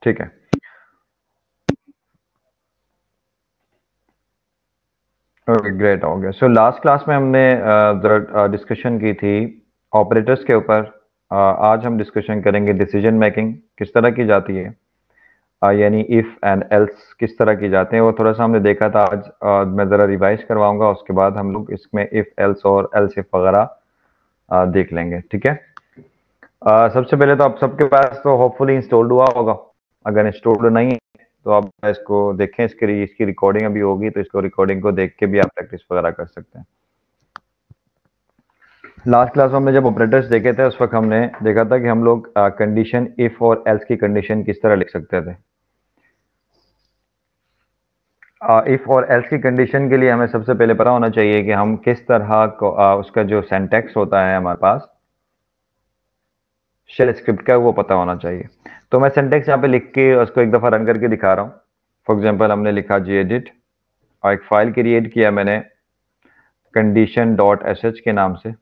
ठीक है। Okay great, हो गया। सो लास्ट क्लास में हमने जरा डिस्कशन की थी ऑपरेटर्स के ऊपर। आज हम डिस्कशन करेंगे डिसीजन मेकिंग किस तरह की जाती है, यानी इफ एंड एल्स किस तरह की जाते हैं। वो थोड़ा सा हमने देखा था। आज मैं ज़रा रिवाइज करवाऊंगा, उसके बाद हम लोग इसमें इफ एल्स और एल्स इफ वगैरह देख लेंगे। ठीक है। सबसे पहले तो आप सबके पास तो होपफुली इंस्टॉल्ड हुआ होगा। अगर इंस्टॉल्ड नहीं है तो आप इसको देखें, इसकी रिकॉर्डिंग अभी होगी तो इसको रिकॉर्डिंग को देख के भी आप प्रैक्टिस वगैरह कर सकते हैं। लास्ट क्लास में हमने जब ऑपरेटर्स देखे थे उस वक्त हमने देखा था कि हम लोग कंडीशन इफ और एल्स की कंडीशन किस तरह लिख सकते थे। इफ और एल्स की कंडीशन के लिए हमें सबसे पहले पता होना चाहिए कि हम किस तरह को उसका जो सिंटैक्स होता है हमारे पास शेल स्क्रिप्ट का, वो पता होना चाहिए। तो मैं सिंटैक्स यहाँ पे लिख के उसको एक दफ़ा रन करके दिखा रहा हूँ। फॉर एग्जांपल हमने लिखा gedit और एक फाइल क्रिएट किया मैंने कंडीशन डॉट एस एच के नाम से।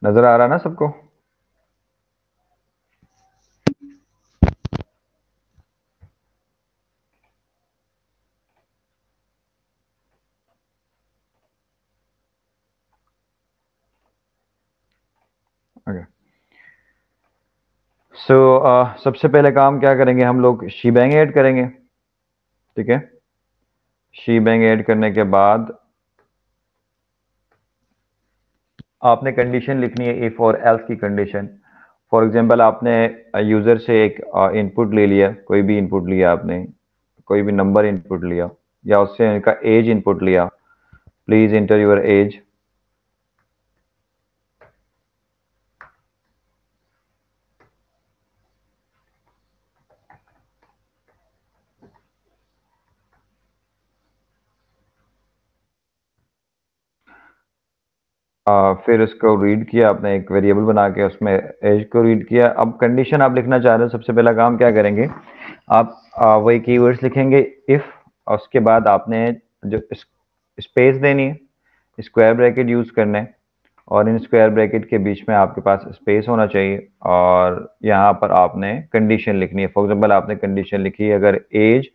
नजर आ रहा है ना सबको? ओके। सो सबसे पहले काम क्या करेंगे, हम लोग शीबैंग ऐड करेंगे। ठीक है। शीबैंग ऐड करने के बाद आपने कंडीशन लिखनी है इफ और एल्स की कंडीशन। फॉर एग्जांपल आपने यूजर से एक इनपुट ले लिया, कोई भी इनपुट लिया आपने, कोई भी नंबर इनपुट लिया या उससे इनका एज इनपुट लिया। Please inter your age. फिर उसको रीड किया आपने, एक वेरिएबल बना के उसमें एज को रीड किया। अब कंडीशन आप लिखना चाह रहे हो, सबसे पहला काम क्या करेंगे आप, वही कीवर्ड्स लिखेंगे इफ, और उसके बाद आपने जो स्पेस देनी है, स्क्वायर ब्रैकेट यूज करने हैं, और इन स्क्वायर ब्रैकेट के बीच में आपके पास स्पेस होना चाहिए, और यहाँ पर आपने कंडीशन लिखनी है। फॉर एग्जांपल आपने कंडीशन लिखी है अगर एज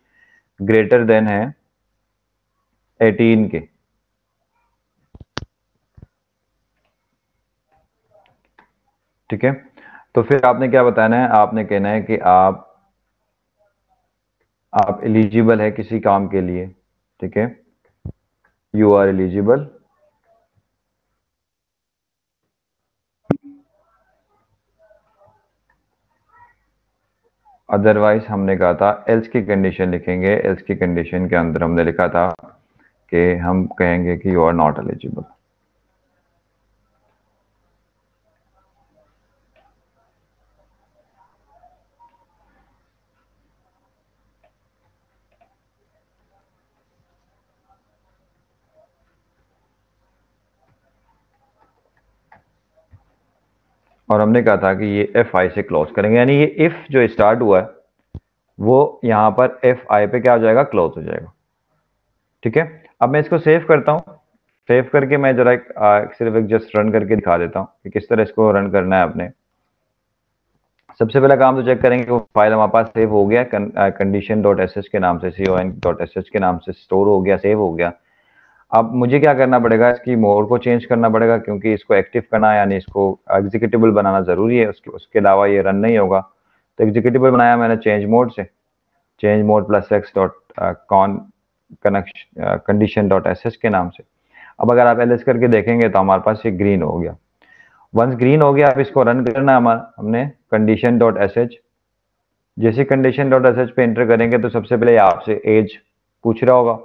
ग्रेटर देन है 18 के। ठीक है। तो फिर आपने क्या बताना है, आपने कहना है कि आप एलिजिबल है किसी काम के लिए। ठीक है। यू आर एलिजिबल, अदरवाइज हमने कहा था एल्स की कंडीशन लिखेंगे। एल्स की कंडीशन के अंदर हमने लिखा था कि हम कहेंगे कि यू आर नॉट एलिजिबल। और हमने कहा था कि ये एफ आई से क्लोज करेंगे, यानी ये इफ जो स्टार्ट हुआ है वो यहाँ पर एफ आई पे क्या हो जाएगा, क्लोज हो जाएगा। ठीक है। अब मैं इसको सेव करता हूँ। सेव करके मैं जरा सिर्फ एक जस्ट रन करके दिखा देता हूँ कि किस तरह इसको रन करना है आपने। सबसे पहला काम तो चेक करेंगे कि वो फाइल हमारे पास सेव हो गया कंडीशन डॉट एस एच के नाम से, con.sh के नाम से स्टोर हो गया, सेव हो गया। अब मुझे क्या करना पड़ेगा, इसकी मोड को चेंज करना पड़ेगा, क्योंकि इसको एक्टिव करना यानी इसको एग्जीक्यूटेबल बनाना जरूरी है, उसके अलावा ये रन नहीं होगा। तो एग्जीक्यूटेबल बनाया मैंने चेंज मोड से, change mode plus x dot cone connection condition dot S H के नाम से। अब अगर आप एलएस करके देखेंगे तो हमारे पास ये ग्रीन हो गया। वंस ग्रीन हो गया, अब इसको रन करना है हमारा, हमने कंडीशन डॉट एस एच, जैसे कंडीशन डॉट एस एच पे एंटर करेंगे तो सबसे पहले आपसे एज पूछ रहा होगा।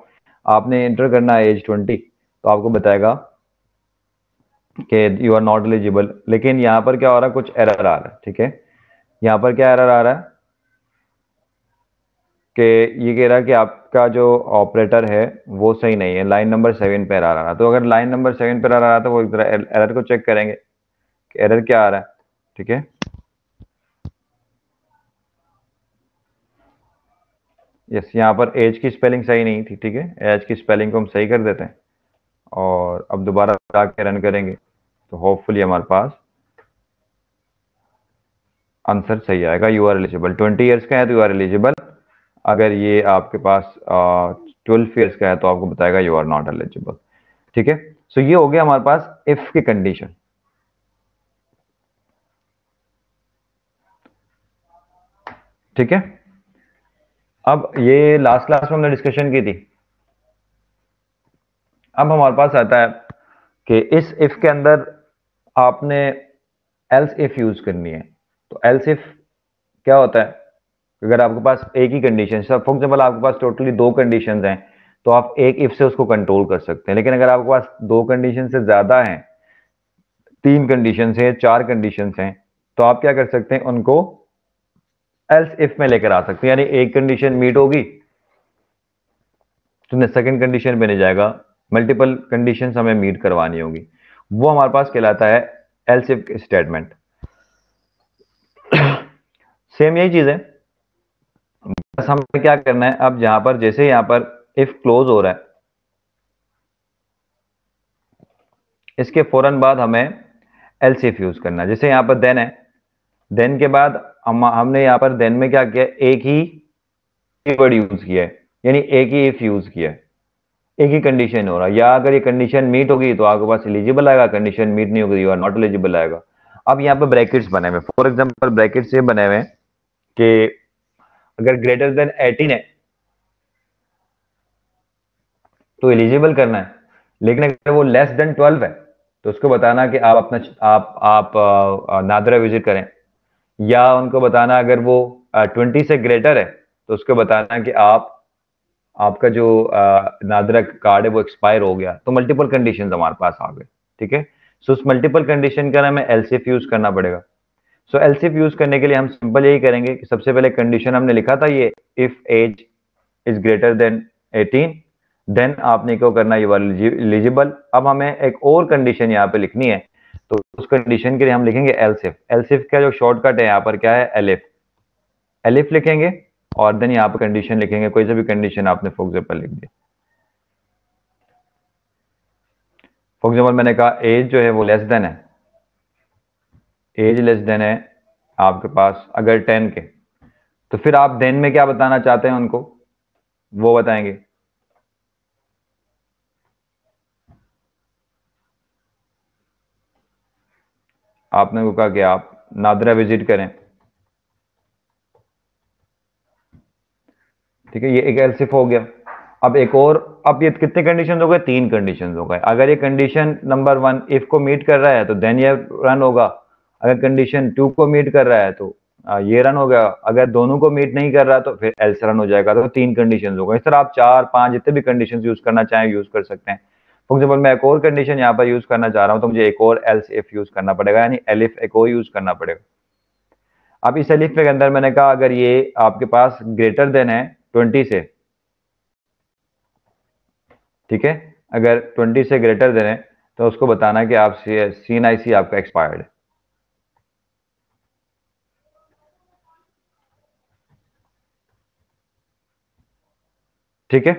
आपने एंटर करना है एज 20, तो आपको बताएगा कि यू आर नॉट एलिजिबल। लेकिन यहाँ पर क्या हो रहा है, कुछ एरर आ रहा है। ठीक है। यहाँ पर क्या एरर आ रहा है कि ये कह रहा है कि आपका जो ऑपरेटर है वो सही नहीं है, लाइन नंबर 7 पे एरर आ रहा है। तो अगर लाइन नंबर 7 पे एरर आ रहा है तो वो एरर को चेक करेंगे कि एरर क्या आ रहा है। ठीक है। यस, यहाँ पर एज की स्पेलिंग सही नहीं थी, ठीक है, एज की स्पेलिंग को हम सही कर देते हैं और अब दोबारा जाके रन करेंगे तो होपफुली हमारे पास आंसर सही आएगा। यू आर एलिजिबल, 20 ईयर्स का है तो यू आर एलिजिबल। अगर ये आपके पास 12 ईयर्स का है तो आपको बताएगा यू आर नॉट एलिजिबल। ठीक है, सो ये हो गया हमारे पास इफ की कंडीशन। ठीक है, अब ये लास्ट क्लास में हमने डिस्कशन की थी। अब हमारे पास आता है कि इस इफ के अंदर आपने एल्स इफ यूज करनी है। तो एल्स इफ क्या होता है, अगर आपके पास एक ही कंडीशन, फॉर एग्जाम्पल आपके पास टोटली दो कंडीशंस हैं तो आप एक इफ से उसको कंट्रोल कर सकते हैं। लेकिन अगर आपके पास दो कंडीशन से ज्यादा हैं, तीन कंडीशन हैं, चार कंडीशन हैं, तो आप क्या कर सकते हैं, उनको एल्स इफ में लेकर आ सकते हैं। यानी एक कंडीशन मीट होगी तो सेकंड कंडीशन पे नहीं जाएगा, मल्टीपल कंडीशन हमें मीट करवानी होगी, वो हमारे पास कहलाता है एल्स इफ स्टेटमेंट। सेम यही चीज है, बस हमें क्या करना है, अब जहां पर जैसे यहां पर इफ क्लोज हो रहा है, इसके फौरन बाद हमें एल्स इफ यूज करना है। जैसे यहां पर देन है, देन के बाद हमने यहां पर देन में क्या किया, एक ही कीवर्ड यूज किया है, यानी एक ही इफ यूज किया है, एक ही कंडीशन हो रहा है। या अगर ये कंडीशन मीट होगी तो आपके पास एलिजिबल आएगा, कंडीशन मीट नहीं होगी, यू आर नॉट एलिजिबल आएगा। अब यहाँ पे ब्रैकेट्स बने हुए, फॉर एग्जांपल ब्रैकेट्स ये बने हुए हैं कि अगर ग्रेटर देन 18 है तो एलिजिबल करना है, लेकिन अगर वो लेस देन 12 है तो उसको बताना कि आप अपना नादरा विजिट करें। या उनको बताना अगर वो 20 से ग्रेटर है तो उसको बताना कि आपका जो नादरा कार्ड है वो एक्सपायर हो गया। तो मल्टीपल कंडीशंस हमारे पास आ गए। ठीक है, सो उस मल्टीपल कंडीशन का हमें एलसीएफ यूज करना पड़ेगा। सो एलसीएफ यूज करने के लिए हम सिंपल यही करेंगे कि सबसे पहले कंडीशन हमने लिखा था ये, if age is greater than 18, then आपने क्या करना, यू आर एलिजिबल। अब हमें एक और कंडीशन यहाँ पे लिखनी है, तो उस कंडीशन के लिए हम लिखेंगे एलसिफ। एलसिफ का जो शॉर्टकट है यहाँ पर क्या है, एलिफ। एलिफ लिखेंगे और देन यहाँ पर कंडीशन लिखेंगे, कोई सा भी कंडीशन आपने फॉर एग्जाम्पल लिख दिया। फॉर एग्जाम्पल मैंने कहा एज जो है वो लेस देन है, एज लेस देन है आपके पास अगर 10 के, तो फिर आप देन में क्या बताना चाहते हैं उनको, वो बताएंगे। आपने को कहा कि आप नादरा विजिट करें। ठीक है, ये एक एल्सिफ हो गया। अब एक और, अब ये कितने कंडीशन हो गए, तीन कंडीशन हो गए। अगर ये कंडीशन नंबर 1 इफ को मीट कर रहा है तो देन ये रन होगा। अगर कंडीशन 2 को मीट कर रहा है तो ये रन हो गया। अगर दोनों को मीट नहीं कर रहा तो फिर एल्स रन हो जाएगा। तो तीन कंडीशन हो गए। इस तरह आप चार पांच जितने भी कंडीशन यूज करना चाहें यूज कर सकते हैं। फॉर एग्जाम्पल मैं एक और कंडीशन यहाँ पर यूज करना चाह रहा हूँ तो मुझे एक और एल्स इफ यूज करना पड़ेगा, यानी एलिफ एक और यूज करना पड़ेगा। अब इस एलिफ के अंदर मैंने कहा अगर ये आपके पास ग्रेटर देन है 20 से, ठीक है, अगर 20 से ग्रेटर देन है तो उसको बताना कि आप CNIC आपका एक्सपायर्ड है। ठीक है,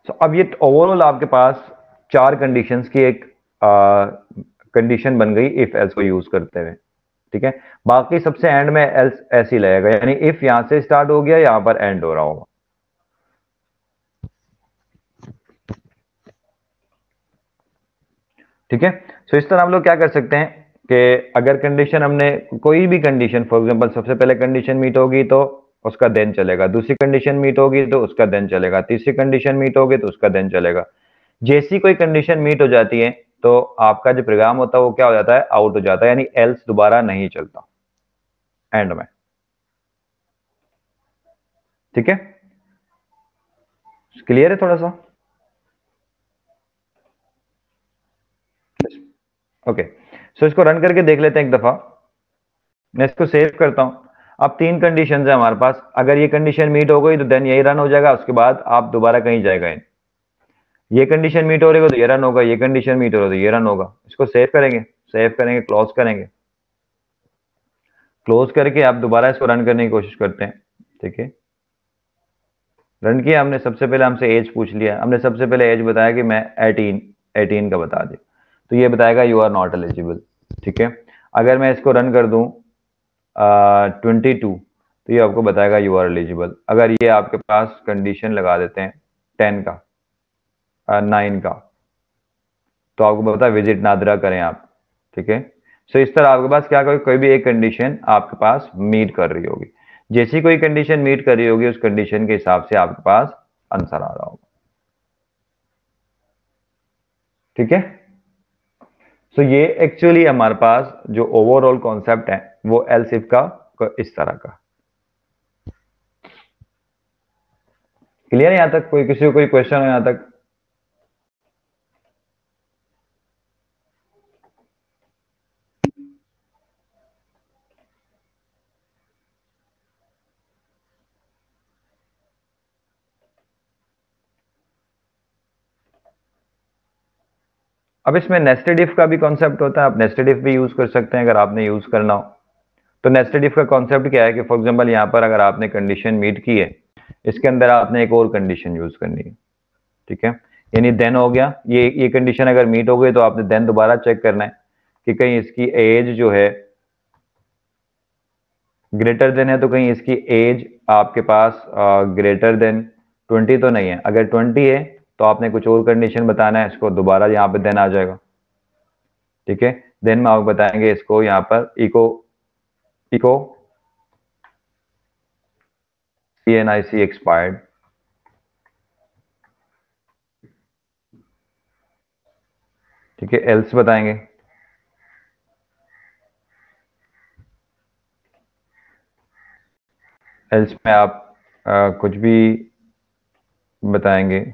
तो अब ये ओवरऑल आपके पास चार कंडीशंस की एक कंडीशन बन गई इफ एल्स को यूज करते हुए। ठीक है, बाकी सबसे एंड में एल्स ऐसे ही लगेगा, यानी इफ यहां से स्टार्ट हो गया यहां पर एंड हो रहा होगा। ठीक है, सो इस तरह हम लोग क्या कर सकते हैं कि अगर कंडीशन हमने कोई भी कंडीशन, फॉर एग्जांपल सबसे पहले कंडीशन मीट होगी तो उसका देन चलेगा, दूसरी कंडीशन मीट होगी तो उसका देन चलेगा, तीसरी कंडीशन मीट होगी तो उसका देन चलेगा। जैसी कोई कंडीशन मीट हो जाती है तो आपका जो प्रोग्राम होता है वो क्या हो जाता है, आउट हो जाता है, यानी एल्स दोबारा नहीं चलता एंड में। ठीक है, क्लियर है थोड़ा सा? ओके, सो इसको रन करके देख लेते हैं एक दफा। मैं इसको सेव करता हूं। अब तीन कंडीशन है हमारे पास, अगर ये कंडीशन मीट हो गई तो देन यही रन हो जाएगा, उसके बाद आप दोबारा कहीं जाएगा। ये कंडीशन मीट हो रही हो तो ये रन होगा, ये कंडीशन मीट हो रहा है तो ये रन होगा। इसको सेव करेंगे, सेव करेंगे, क्लोज करेंगे, क्लोज करके आप दोबारा इसको रन करने की कोशिश करते हैं। ठीक है, रन किया हमने, सबसे पहले हमसे एज पूछ लिया, हमने सबसे पहले एज बताया कि मैं 18 का बता दिया, तो ये बताएगा यू आर नॉट एलिजिबल। ठीक है, अगर मैं इसको रन कर दूं 22, तो ये आपको बताएगा यू आर एलिजिबल। अगर ये आपके पास कंडीशन लगा देते हैं 10 का 9 का, तो आपको पता है विजिट नादरा करें आप। ठीक है, सो इस तरह आपके पास क्या कोई भी एक कंडीशन आपके पास मीट कर रही होगी, जैसी कोई कंडीशन मीट कर रही होगी उस कंडीशन के हिसाब से आपके पास आंसर आ रहा होगा। ठीक है, सो ये एक्चुअली हमारे पास जो ओवरऑल कॉन्सेप्ट है वो एल्स इफ का इस तरह का क्लियर है। यहां तक कोई किसी को कोई क्वेश्चन है यहां तक? अब इसमें नेस्टेड इफ का भी कॉन्सेप्ट होता है, आप नेस्टेड इफ भी यूज कर सकते हैं अगर आपने यूज करना हो। तो नेस्टेड इफ का कॉन्सेप्ट क्या है कि फॉर एग्जांपल यहां पर अगर आपने कंडीशन मीट की है, इसके अंदर आपने एक और कंडीशन यूज करनी है। ठीक है, यानी देन हो गया, ये कंडीशन अगर मीट हो गई तो आपने देन दोबारा चेक करना है कि कहीं इसकी एज जो है ग्रेटर देन है, तो कहीं इसकी एज आपके पास ग्रेटर देन 20 तो नहीं है। अगर 20 है तो आपने कुछ और कंडीशन बताना है, इसको दोबारा यहाँ पे देन आ जाएगा। ठीक है, देन में आपको बताएंगे इसको यहाँ पर इको इको CNIC एक्सपायर्ड। ठीक है, एल्स बताएंगे। एल्स में आप कुछ भी बताएंगे।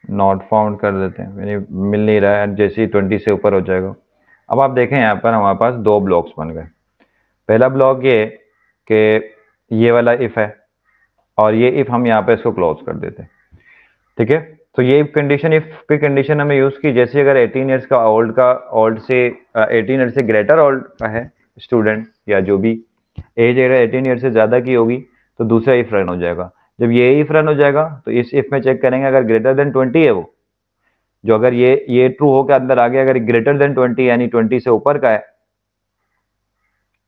नॉट फाउंड कर देते हैं, यानी मिल नहीं रहा है, जैसे ही 20 से ऊपर हो जाएगा। अब आप देखें यहाँ पर हमारे पास दो ब्लॉक्स बन गए। पहला ब्लॉक ये कि ये वाला इफ है, और ये इफ हम यहाँ पे इसको क्लोज कर देते हैं। ठीक है, तो ये कंडीशन इफ की कंडीशन हमें यूज की, जैसे अगर 18 ईयर्स का ओल्ड से 18 ईयर्स से ग्रेटर ओल्ड का है स्टूडेंट, या जो भी एज अगर 18 ईयर से ज्यादा की होगी, तो दूसरा इफ रन हो जाएगा। जब ये इफ रन हो जाएगा तो इस इफ में चेक करेंगे, अगर ग्रेटर देन 20 है वो, जो अगर ये ट्रू होकर अंदर आ गया, अगर ग्रेटर देन 20 यानी 20 से ऊपर का है,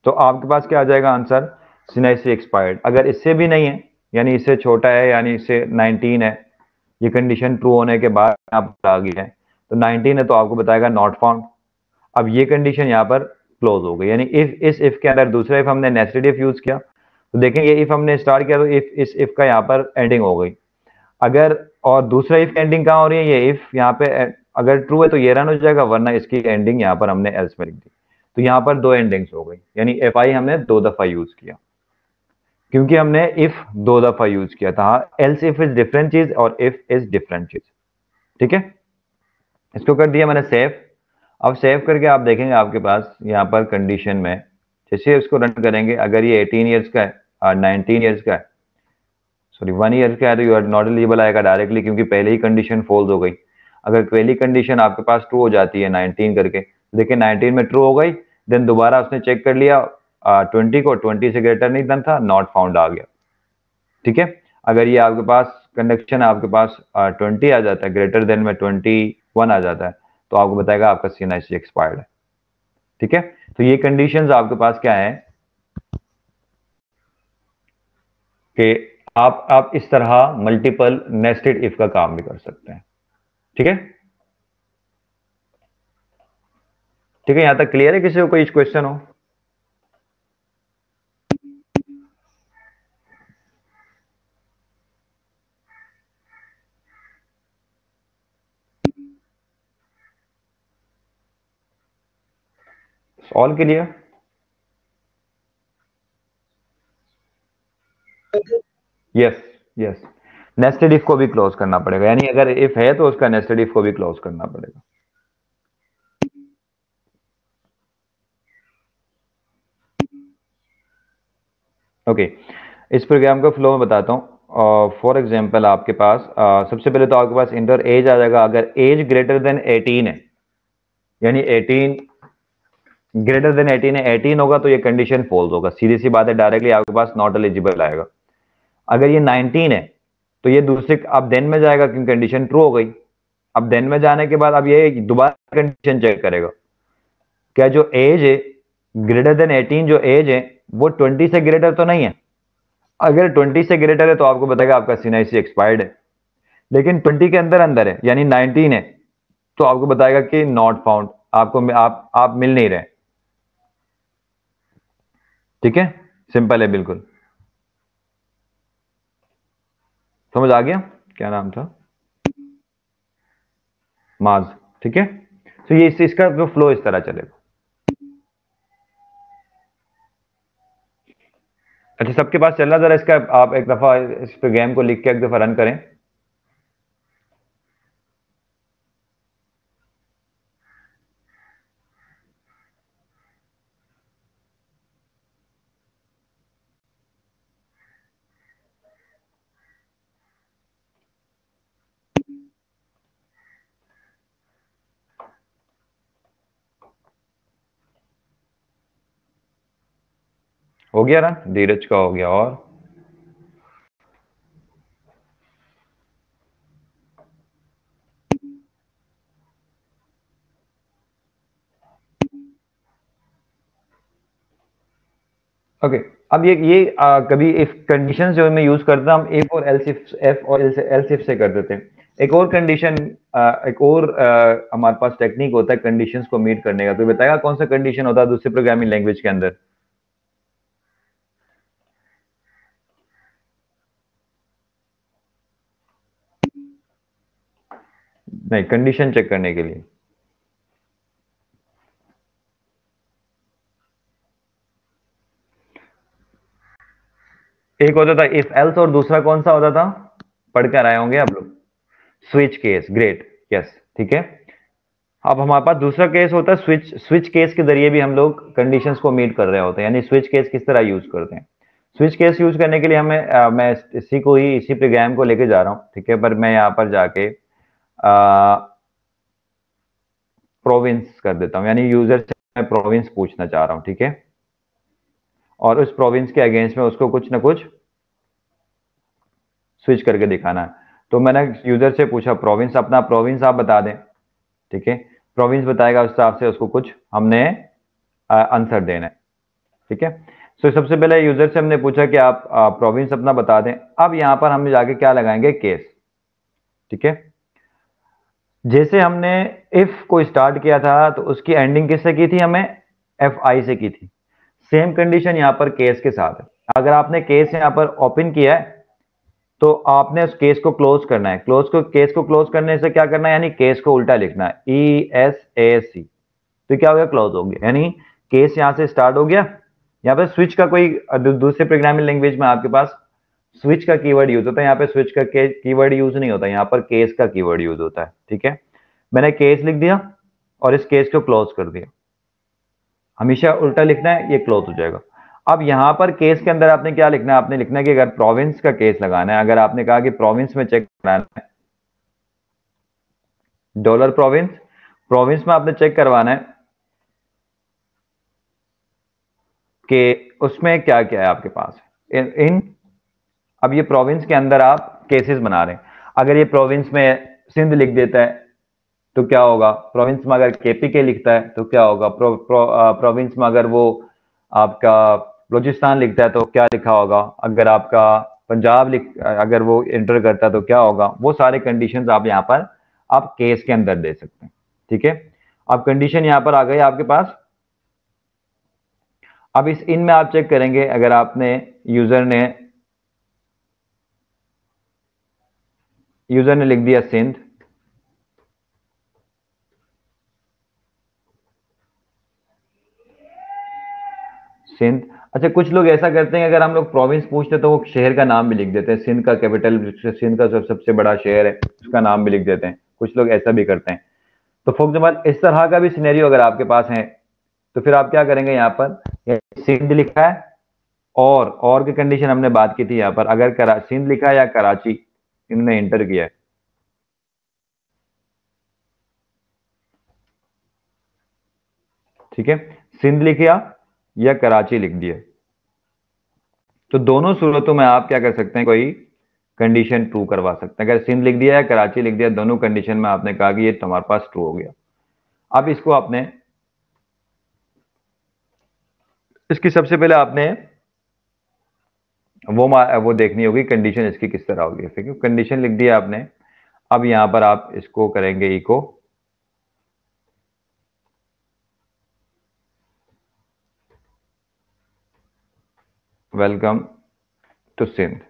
तो आपके पास क्या आ जाएगा आंसर, सिनाइसी एक्सपायर्ड। अगर इससे भी नहीं है, यानी इससे छोटा है, यानी इससे 19 है, ये कंडीशन ट्रू होने के बाद आप आ गई है, तो 19 है तो आपको बताएगा नॉट फाउंड। अब ये कंडीशन यहाँ पर क्लोज हो गई, यानी इफ इस इफ के अंदर दूसरा इफ हमने नेस्टेड इफ यूज किया, तो देखें ये इफ हमने स्टार्ट किया तो इफ इस इफ का यहाँ पर एंडिंग हो गई। अगर और दूसरा इफ एंडिंग कहाँ हो रही है, ये इफ यहाँ पे अगर ट्रू है तो ये रन हो जाएगा, वरना इसकी एंडिंग यहाँ पर हमने एल्स में लिख दी। तो यहाँ पर दो एंडिंग्स हो गई, यानी एफ आई हमने दो दफा यूज किया, क्योंकि हमने इफ दो दफा यूज किया था। एल्स इफ इज डिफरेंट चीज और इफ इज डिफरेंट चीज। ठीक है, इसको कर दिया मैंने सेव। अब सेव करके आप देखेंगे आपके पास यहाँ पर कंडीशन में, जैसे इसको रन करेंगे, अगर ये 18 ईयर्स का है और 19 ईयर्स का है, सॉरी 1 ईयर का है, तो यू आर नॉट एलिजिबल आएगा डायरेक्टली, क्योंकि पहले ही कंडीशन फॉल्स हो गई। अगर पहली कंडीशन आपके पास ट्रू हो जाती है 19 करके, देखिए 19 में ट्रू हो गई, देन दोबारा उसने चेक कर लिया 20 को, 20 से ग्रेटर नहीं डन था, नॉट फाउंड आ गया। ठीक है, अगर ये आपके पास कंडक्शन आपके पास 20 आ जाता है, ग्रेटर देन में 21 आ जाता है, तो आपको बताएगा आपका CNIC एक्सपायर्ड है। ठीक है, तो ये कंडीशंस आपके पास क्या है कि आप इस तरह मल्टीपल नेस्टेड इफ का काम भी कर सकते हैं। ठीक है, ठीक है, यहां तक क्लियर है? किसी को कोई क्वेश्चन हो? ऑल के लिए यस, यस, नेस्टेड इफ को भी क्लोज करना पड़ेगा, यानी अगर इफ है तो उसका नेस्टेड इफ को भी क्लोज करना पड़ेगा। ओके, इस प्रोग्राम का फ्लो मैं बताता हूँ। फॉर एग्जांपल आपके पास सबसे पहले तो आपके पास इंटर एज आ जाएगा। अगर एज ग्रेटर देन 18 है, यानी 18 ग्रेटर देन 18 है, 18 होगा तो ये कंडीशन फॉल्स होगा, सीधी सी बात है, डायरेक्टली आपके पास नॉट एलिजिबल आएगा। अगर ये 19 है तो ये दूसरे अब देन में जाएगा क्योंकि कंडीशन ट्रू हो गई। अब देन में जाने के बाद अब ये दोबारा कंडीशन चेक करेगा, क्या जो एज है ग्रेटर देन 18 जो एज है वो 20 से ग्रेटर तो नहीं है। अगर 20 से ग्रेटर है तो आपको बताएगा आपका सीएनआईसी एक्सपायर्ड है। लेकिन 20 के अंदर अंदर है यानी 19 है तो आपको बताएगा कि नॉट फाउंड, आपको आप मिल नहीं रहे। ठीक है, सिंपल है बिल्कुल। समझ आ गया? क्या नाम था? माज। ठीक है, तो ये इसका जो फ्लो इस तरह चलेगा। अच्छा, सबके पास चल रहा, जरा इसका आप एक दफा इस गेम को लिख के एक दफा रन करें। हो गया रन, धीरज का हो गया। और ओके, अब ये कभी इफ कंडीशन जो मैं यूज करता हूँ, हम इफ और एफ और एल्स इफ से कर देते हैं। एक और कंडीशन, एक और हमारे पास टेक्निक होता है कंडीशंस को मीट करने का। तो बताएगा कौन सा कंडीशन होता है दूसरी प्रोग्रामिंग लैंग्वेज के अंदर? नहीं, कंडीशन चेक करने के लिए। एक होता था इफ एल्स और दूसरा कौन सा होता था? पढ़ कर आए होंगे आप लोग। स्विच केस, ग्रेट, यस, ठीक है। अब हमारे पास दूसरा केस होता है स्विच। स्विच केस के जरिए भी हम लोग कंडीशंस को मीट कर रहे होते हैं। यानी स्विच केस किस तरह यूज करते हैं? स्विच केस यूज करने के लिए मैं इसी को ही, इसी प्रोग्राम को लेके जा रहा हूँ, ठीक है। पर मैं यहाँ पर जाके प्रोविंस कर देता हूँ, यानी यूजर से मैं प्रोविंस पूछना चाह रहा हूँ, ठीक है। और उस प्रोविंस के अगेंस्ट में उसको कुछ ना कुछ स्विच करके दिखाना है। तो मैंने यूजर से पूछा प्रोविंस, अपना प्रोविंस आप बता दें, ठीक है। प्रोविंस बताएगा, उस हिसाब से उसको कुछ हमने आंसर देना है, ठीक है। सो सबसे पहले यूजर से हमने पूछा कि आप प्रोविंस अपना बता दें। अब यहां पर हम जाके क्या लगाएंगे? केस, ठीक है। जैसे हमने इफ को स्टार्ट किया था तो उसकी एंडिंग किससे की थी? हमें एफ आई से की थी। सेम कंडीशन यहां पर केस के साथ है। अगर आपने केस यहां पर ओपन किया है तो आपने उस केस को क्लोज करना है। केस को क्लोज करने से क्या करना है? यानी केस को उल्टा लिखना है, ESAC। तो क्या हो गया? क्लोज हो गया। यानी केस यहां से स्टार्ट हो गया। यहाँ पे स्विच का कोई दूसरे प्रोग्रामिंग लैंग्वेज में आपके पास स्विच का कीवर्ड यूज होता है, यहाँ पे स्विच का कीवर्ड यूज नहीं होता, यहाँ पर केस का कीवर्ड यूज होता है, ठीक है। मैंने केस लिख दिया और इस केस को क्लोज कर दिया। हमेशा उल्टा लिखना है, ये क्लोज हो जाएगा। अब यहां पर केस के अंदर आपने क्या लिखना है? आपने लिखना है कि अगर प्रोविंस का केस लगाना है, अगर आपने कहा कि प्रोविंस में चेक कराना है, डॉलर प्रोविंस, प्रोविंस में आपने चेक करवाना है कि उसमें क्या क्या है आपके पास इन अब ये प्रोविंस के अंदर आप केसेस बना रहे हैं। अगर ये प्रोविंस में सिंध लिख देता है तो क्या होगा? प्रोविंस में अगर केपीके लिखता है तो क्या होगा? प्रोविंस में अगर वो आपका बलूचिस्तान लिखता है तो क्या लिखा होगा? अगर आपका पंजाब अगर वो एंटर करता है तो क्या होगा? वो सारे कंडीशंस आप यहाँ पर आप केस के अंदर दे सकते हैं, ठीक है। अब कंडीशन यहाँ पर आ गई आपके पास। अब इस इन में आप चेक करेंगे, अगर आपने यूजर ने लिख दिया सिंध, सिंध। अच्छा, कुछ लोग ऐसा करते हैं, अगर हम लोग प्रोविंस पूछते हैं तो वो शहर का नाम भी लिख देते हैं। सिंध का कैपिटल, सिंध का सबसे बड़ा शहर है, उसका नाम भी लिख देते हैं। कुछ लोग ऐसा भी करते हैं। तो फॉर एग्जाम्पल इस तरह का भी सिनेरियो अगर आपके पास है तो फिर आप क्या करेंगे? यहाँ पर सिंध लिखा है, और की कंडीशन हमने बात की थी यहां पर, अगर सिंध लिखा है या कराची इन्होंने इंटर किया है, ठीक है, सिंध लिख दिया या कराची लिख दिया, तो दोनों सूरतों में आप क्या कर सकते हैं, कोई कंडीशन ट्रू करवा सकते हैं। अगर सिंध लिख दिया या कराची लिख दिया, दोनों कंडीशन में आपने कहा कि ये तुम्हारे पास ट्रू हो गया। अब इसको आपने, इसकी सबसे पहले आपने वो देखनी होगी कंडीशन इसकी किस तरह होगी। ठीक है, कंडीशन लिख दिया आपने। अब यहां पर आप इसको करेंगे इको वेलकम टू सिंध।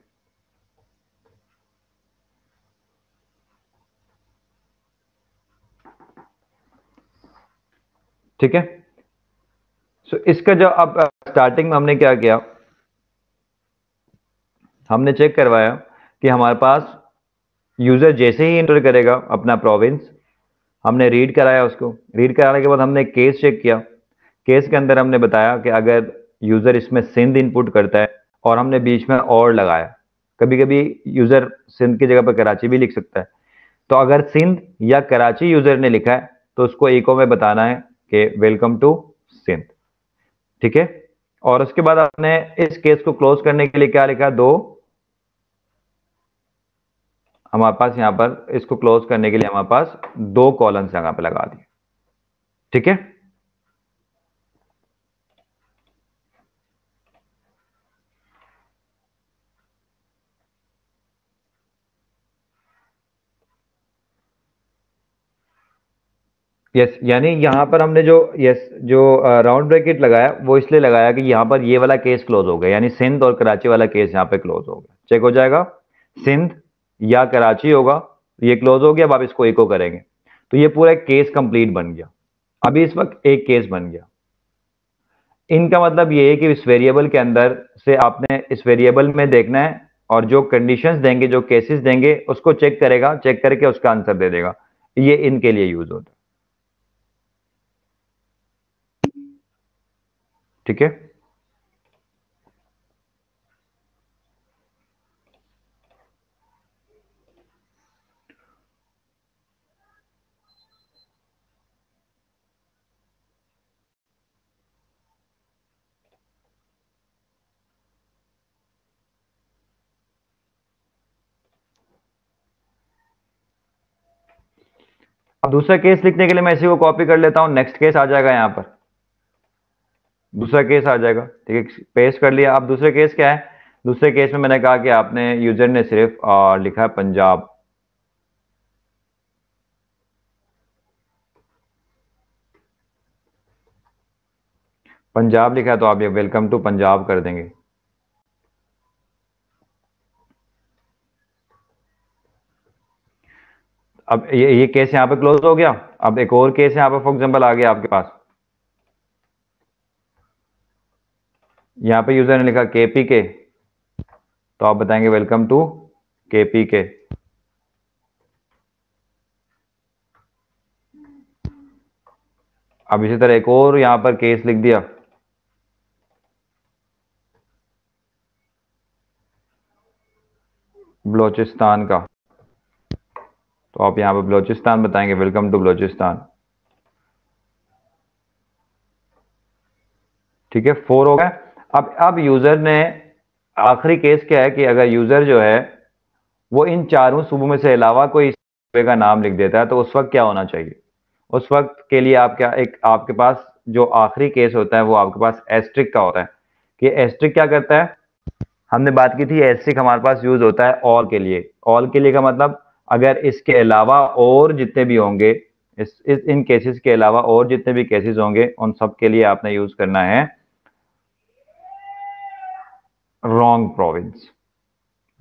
ठीक है, सो इसका जो अब स्टार्टिंग में हमने क्या किया, हमने चेक करवाया कि हमारे पास यूजर जैसे ही इंटर करेगा अपना प्रोविंस, हमने रीड कराया उसको। रीड कराने के बाद हमने केस चेक किया। केस के अंदर हमने बताया कि अगर यूजर इसमें सिंध इनपुट करता है और हमने बीच में और लगाया, कभी कभी यूजर सिंध की जगह पर कराची भी लिख सकता है, तो अगर सिंध या कराची यूजर ने लिखा है तो उसको इको में बताना है कि वेलकम टू सिंध। ठीक है, और उसके बाद आपने इस केस को क्लोज करने के लिए क्या लिखा, दो, हमारे पास यहां पर इसको क्लोज करने के लिए हमारे पास दो कॉलम्स यहां पर लगा दिए। ठीक है, यस, यानी यहां पर हमने जो जो राउंड ब्रैकेट लगाया वो इसलिए लगाया कि यहां पर ये वाला केस क्लोज हो गया, यानी सिंध और कराची वाला केस यहां पे क्लोज हो गया। चेक हो जाएगा, सिंध या कराची होगा, ये क्लोज हो गया। अब आप इसको इको करेंगे तो ये पूरा एक केस कंप्लीट बन गया। अभी इस वक्त एक केस बन गया। इनका मतलब ये है कि इस वेरिएबल के अंदर से आपने इस वेरिएबल में देखना है और जो कंडीशंस देंगे, जो केसेस देंगे, उसको चेक करेगा, चेक करके उसका आंसर दे देगा। ये इनके लिए यूज होता है। ठीक है, अब दूसरा केस लिखने के लिए मैं इसी को कॉपी कर लेता हूं, नेक्स्ट केस आ जाएगा यहां पर, दूसरा केस आ जाएगा। ठीक है, पेस्ट कर लिया। अब दूसरे केस क्या है, दूसरे केस में मैंने कहा कि आपने यूजर ने सिर्फ लिखा है पंजाब, पंजाब लिखा है तो आप ये वेलकम टू पंजाब कर देंगे। अब ये केस यहां पे क्लोज हो गया। अब एक और केस यहां पर फॉर एग्जांपल आ गया आपके पास, यहां पे यूजर ने लिखा केपी के, तो आप बताएंगे वेलकम टू केपी के। अब इसी तरह एक और यहां पर केस लिख दिया, बलोचिस्तान का, तो आप यहां पर बलोचिस्तान बताएंगे वेलकम टू बलोचिस्तान। ठीक है, 4 हो गया। अब यूजर ने, आखिरी केस क्या है कि अगर यूजर जो है वो इन चारों सूबों में से अलावा कोई सूबे का नाम लिख देता है तो उस वक्त क्या होना चाहिए, उस वक्त के लिए आप क्या, एक आपके पास जो आखिरी केस होता है वो आपके पास एस्ट्रिक का होता है। कि एस्ट्रिक क्या करता है, हमने बात की थी एस्ट्रिक हमारे पास यूज होता है ऑल के लिए। ऑल के लिए का मतलब अगर इसके अलावा और जितने भी होंगे, इन केसेस के अलावा और जितने भी केसेस होंगे उन सब के लिए आपने यूज करना है wrong province,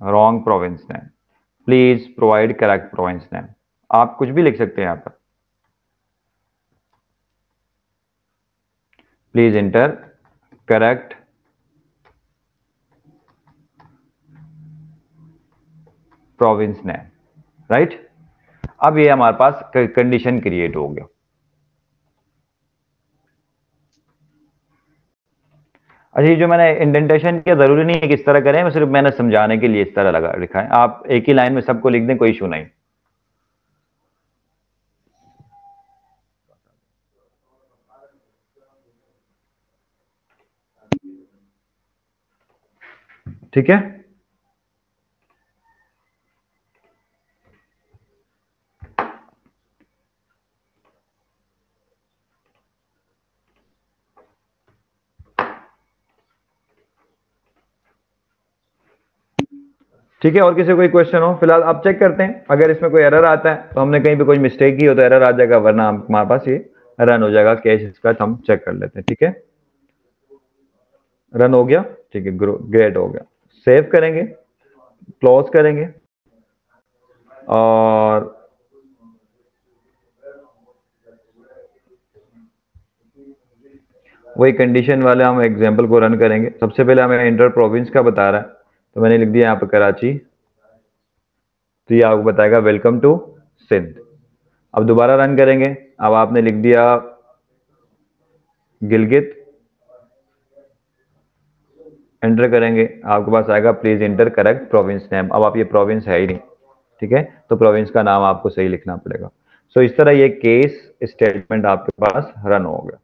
wrong province name, please provide correct province name. आप कुछ भी लिख सकते हैं यहां पर, please inter correct province name, right. अब ये हमारे पास कंडीशन क्रिएट हो गया। अच्छा, ये जो मैंने इंडेंटेशन किया जरूरी नहीं है कि इस तरह करें, मैं सिर्फ मैंने समझाने के लिए इस तरह लगा लिखा है। आप एक ही लाइन में सबको लिख दें, कोई इशू नहीं। ठीक है, ठीक है। और किसी को कोई क्वेश्चन हो फिलहाल आप चेक करते हैं, अगर इसमें कोई एरर आता है तो हमने कहीं पे कोई मिस्टेक की हो तो एरर आ जाएगा, वरना हमारे पास ये रन हो जाएगा कैश इसका, हम चेक कर लेते हैं। ठीक है, रन हो गया, ठीक है, ग्रेट हो गया। सेव करेंगे, क्लोज करेंगे, और वही कंडीशन वाले हम एग्जांपल को रन करेंगे। सबसे पहले हमें इंटर प्रोविंस का बता रहा है, तो मैंने लिख दिया यहाँ पे कराची, तो ये आपको बताएगा वेलकम टू सिंध। अब दोबारा रन करेंगे, अब आपने लिख दिया गिलगित, एंटर करेंगे, आपके पास आएगा please inter correct province name. अब आप ये प्रोविंस है ही नहीं, ठीक है, तो प्रोविंस का नाम आपको सही लिखना पड़ेगा। सो इस तरह ये केस स्टेटमेंट आपके पास रन हो गया।